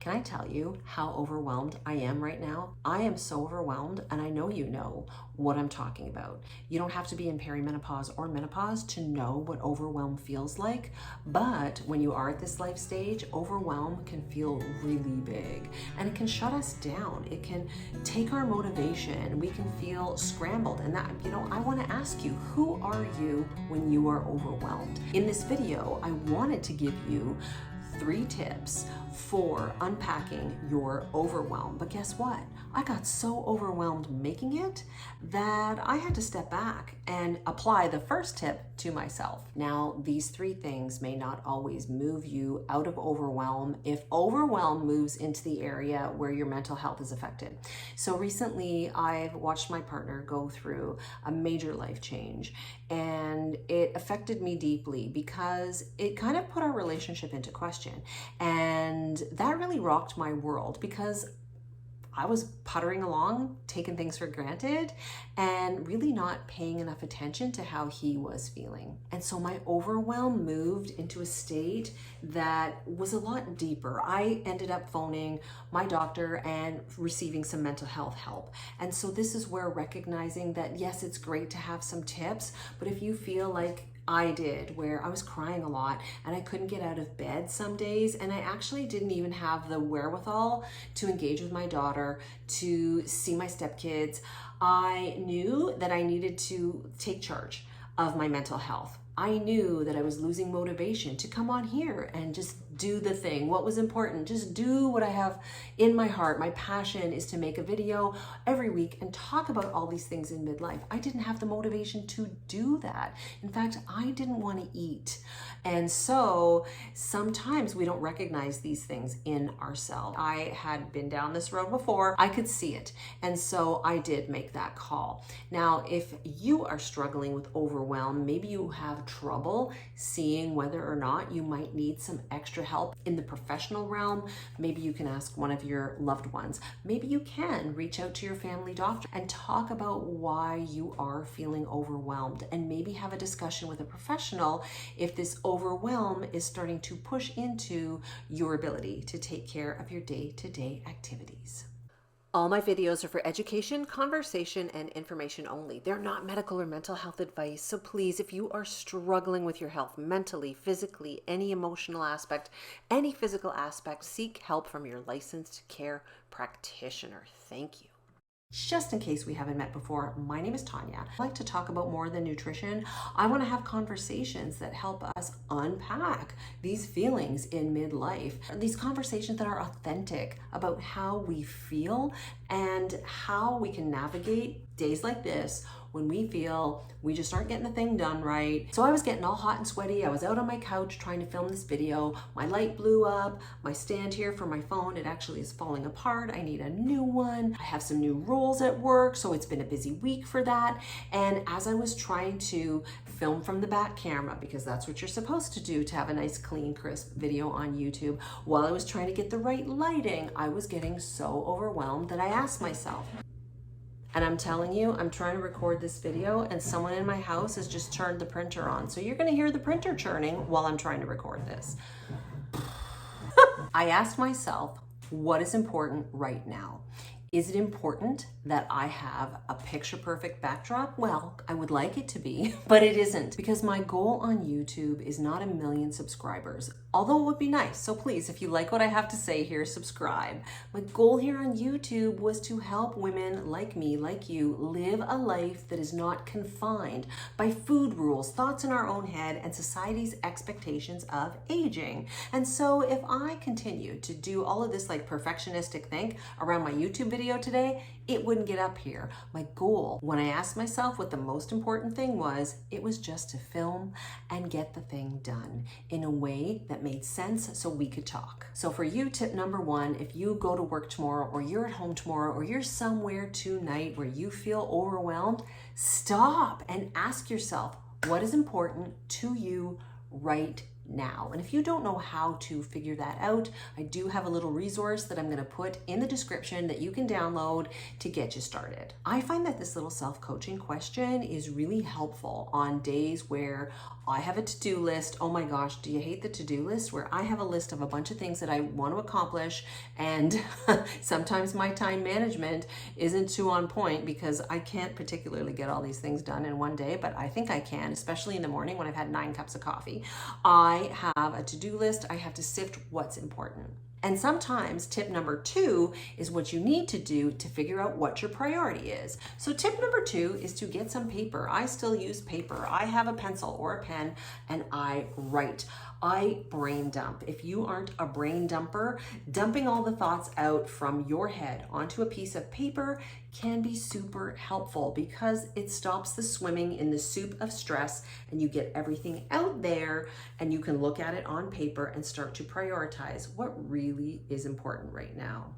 Can I tell you how overwhelmed I am right now? I am so overwhelmed, and I know you know what I'm talking about. You don't have to be in perimenopause or menopause to know what overwhelm feels like, but when you are at this life stage, overwhelm can feel really big, and it can shut us down. It can take our motivation. We can feel scrambled, and that, I want to ask you, who are you when you are overwhelmed? In this video, I wanted to give you 3 tips for unpacking your overwhelm. But guess what? I got so overwhelmed making it that I had to step back and apply the first tip to myself. Now, these 3 things may not always move you out of overwhelm if overwhelm moves into the area where your mental health is affected. So recently, I've watched my partner go through a major life change, and it affected me deeply because it kind of put our relationship into question. And that really rocked my world because I was puttering along, taking things for granted, and really not paying enough attention to how he was feeling. And so my overwhelm moved into a state that was a lot deeper. I ended up phoning my doctor and receiving some mental health help. And so this is where recognizing that, yes, it's great to have some tips, but if you feel like I did, where I was crying a lot and I couldn't get out of bed some days, and I actually didn't even have the wherewithal to engage with my daughter, to see my stepkids. I knew that I needed to take charge of my mental health. I knew that I was losing motivation to come on here and just do the thing. What was important? Just do what I have in my heart. My passion is to make a video every week and talk about all these things in midlife. I didn't have the motivation to do that. In fact, I didn't want to eat. And so sometimes we don't recognize these things in ourselves. I had been down this road before. I could see it. And so I did make that call. Now, if you are struggling with overwhelm, maybe you have trouble seeing whether or not you might need some extra help in the professional realm. Maybe you can ask one of your loved ones. Maybe you can reach out to your family doctor and talk about why you are feeling overwhelmed, and maybe have a discussion with a professional if this overwhelm is starting to push into your ability to take care of your day-to-day activities. All my videos are for education, conversation, and information only. They're not medical or mental health advice. So please, if you are struggling with your health mentally, physically, any emotional aspect, any physical aspect, seek help from your licensed care practitioner. Thank you. Just in case we haven't met before, my name is Tanya. I like to talk about more than nutrition. I want to have conversations that help us unpack these feelings in midlife. These conversations that are authentic about how we feel and how we can navigate days like this when we feel we just aren't getting the thing done right. So I was getting all hot and sweaty. I was out on my couch trying to film this video. My light blew up. My stand here for my phone, it actually is falling apart. I need a new one. I have some new roles at work, so it's been a busy week for that. And as I was trying to film from the back camera, because that's what you're supposed to do to have a nice, clean, crisp video on YouTube, while I was trying to get the right lighting, I was getting so overwhelmed that I asked myself, and I'm telling you, I'm trying to record this video and someone in my house has just turned the printer on. So you're gonna hear the printer churning while I'm trying to record this. I asked myself, what is important right now? Is it important that I have a picture-perfect backdrop? Well, I would like it to be, but it isn't, because my goal on YouTube is not 1 million subscribers, although it would be nice. So please, if you like what I have to say here, subscribe. My goal here on YouTube was to help women like me, like you, live a life that is not confined by food rules, thoughts in our own head, and society's expectations of aging. And so if I continue to do all of this like perfectionistic think around my YouTube video today, it wouldn't get up here. My goal, when I asked myself what the most important thing was, it was just to film and get the thing done in a way that made sense so we could talk. So for you, tip number 1, if you go to work tomorrow, or you're at home tomorrow, or you're somewhere tonight where you feel overwhelmed, stop and ask yourself, what is important to you right now? And if you don't know how to figure that out, I do have a little resource that I'm going to put in the description that you can download to get you started. I find that this little self-coaching question is really helpful on days where I have a to-do list. Oh my gosh, do you hate the to-do list? Where I have a list of a bunch of things that I want to accomplish, and sometimes my time management isn't too on point because I can't particularly get all these things done in one day, but I think I can, especially in the morning when I've had 9 cups of coffee. I have a to-do list. I have to sift what's important. And sometimes tip number 2 is what you need to do to figure out what your priority is. So tip number 2 is to get some paper. I still use paper. I have a pencil or a pen and I write. I brain dump. If you aren't a brain dumper, dumping all the thoughts out from your head onto a piece of paper can be super helpful because it stops the swimming in the soup of stress and you get everything out there and you can look at it on paper and start to prioritize what really is important right now.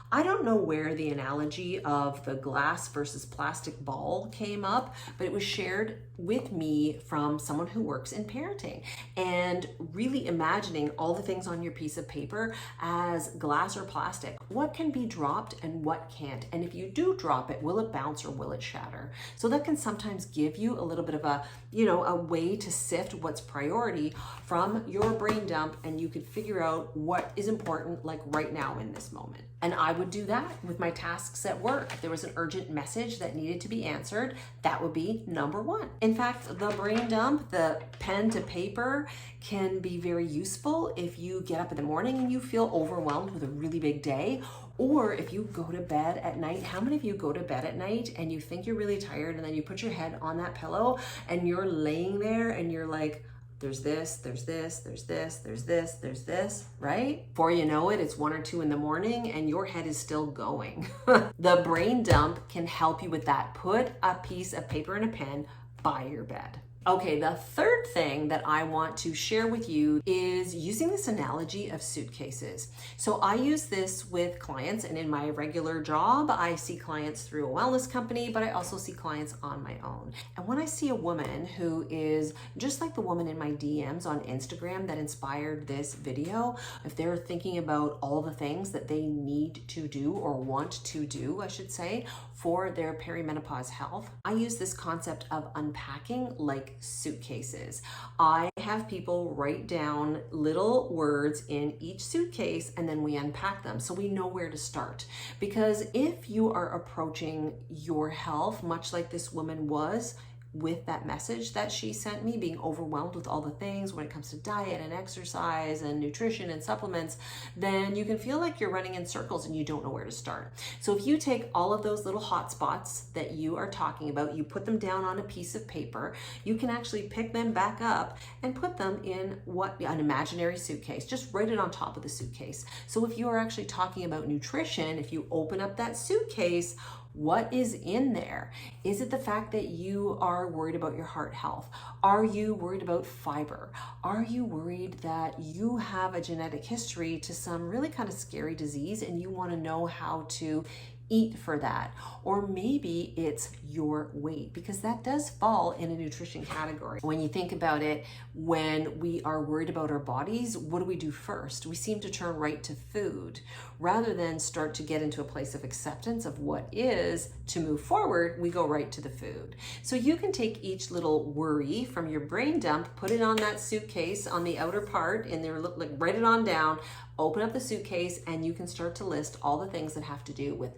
I don't know where the analogy of the glass versus plastic ball came up, but it was shared with me from someone who works in parenting, and really imagining all the things on your piece of paper as glass or plastic. What can be dropped and what can't? And if you do drop it, will it bounce or will it shatter? So that can sometimes give you a little bit of a way to sift what's priority from your brain dump, and you could figure out what is important like right now in this moment. And I would do that with my tasks at work. If there was an urgent message that needed to be answered, that would be number 1. In fact, the brain dump, the pen to paper, can be very useful if you get up in the morning and you feel overwhelmed with a really big day, or if you go to bed at night. How many of you go to bed at night and you think you're really tired and then you put your head on that pillow and you're laying there and you're like, there's this, there's this, there's this, there's this, there's this, right? Before you know it, it's 1 or 2 in the morning and your head is still going. The brain dump can help you with that. Put a piece of paper and a pen by your bed. Okay, the third thing that I want to share with you is using this analogy of suitcases. So I use this with clients, and in my regular job, I see clients through a wellness company, but I also see clients on my own. And when I see a woman who is just like the woman in my DMs on Instagram that inspired this video, if they're thinking about all the things that they need to do or want to do, I should say, for their perimenopause health, I use this concept of unpacking like suitcases. I have people write down little words in each suitcase and then we unpack them so we know where to start. Because if you are approaching your health much like this woman was, with that message that she sent me, being overwhelmed with all the things when it comes to diet and exercise and nutrition and supplements, then you can feel like you're running in circles and you don't know where to start. So if you take all of those little hot spots that you are talking about, you put them down on a piece of paper, you can actually pick them back up and put them in an imaginary suitcase. Just write it on top of the suitcase. So if you are actually talking about nutrition, if you open up that suitcase, what is in there? Is it the fact that you are worried about your heart health? Are you worried about fiber? Are you worried that you have a genetic history to some really kind of scary disease and you want to know how to eat for that? Or maybe it's your weight, because that does fall in a nutrition category. When you think about it, when we are worried about our bodies, what do we do first? We seem to turn right to food rather than start to get into a place of acceptance of what is. To move forward, we go right to the food. So you can take each little worry from your brain dump, put it on that suitcase on the outer part in there, like write it on down, open up the suitcase, and you can start to list all the things that have to do with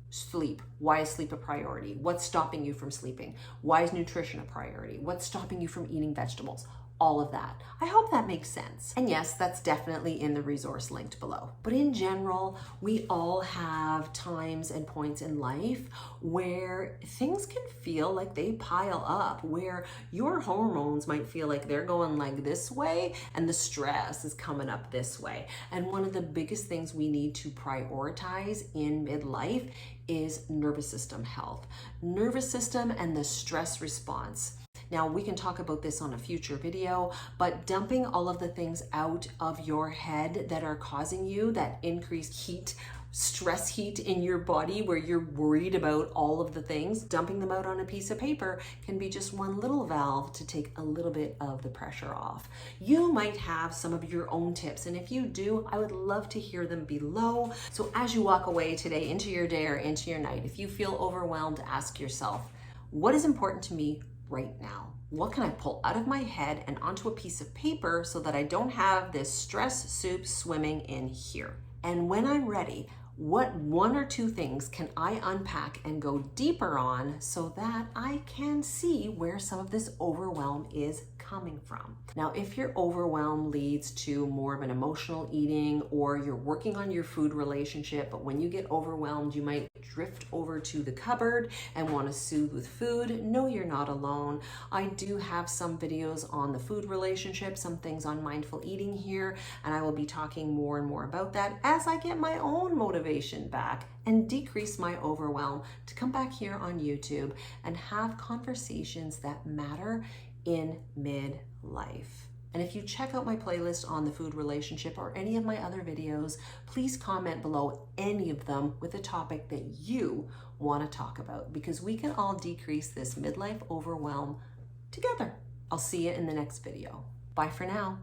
sleep. Why is sleep a priority? What's stopping you from sleeping? Why is nutrition a priority? What's stopping you from eating vegetables? All of that. I hope that makes sense. And yes, that's definitely in the resource linked below. But in general, we all have times and points in life where things can feel like they pile up, where your hormones might feel like they're going like this way and the stress is coming up this way. And one of the biggest things we need to prioritize in midlife is nervous system health. Nervous system and the stress response. Now, we can talk about this on a future video, but dumping all of the things out of your head that are causing you that increased heat, stress heat in your body where you're worried about all of the things, dumping them out on a piece of paper can be just one little valve to take a little bit of the pressure off. You might have some of your own tips, and if you do, I would love to hear them below. So as you walk away today into your day or into your night, if you feel overwhelmed, ask yourself, what is important to me right now? What can I pull out of my head and onto a piece of paper so that I don't have this stress soup swimming in here? And when I'm ready, what one or two things can I unpack and go deeper on so that I can see where some of this overwhelm is coming from? Now, if your overwhelm leads to more of an emotional eating, or you're working on your food relationship, but when you get overwhelmed, you might drift over to the cupboard and want to soothe with food, no, you're not alone. I do have some videos on the food relationship, some things on mindful eating here, and I will be talking more and more about that as I get my own motivation back and decrease my overwhelm to come back here on YouTube and have conversations that matter in midlife. And if you check out my playlist on the food relationship or any of my other videos, please comment below any of them with a topic that you want to talk about, because we can all decrease this midlife overwhelm together. I'll see you in the next video. Bye for now.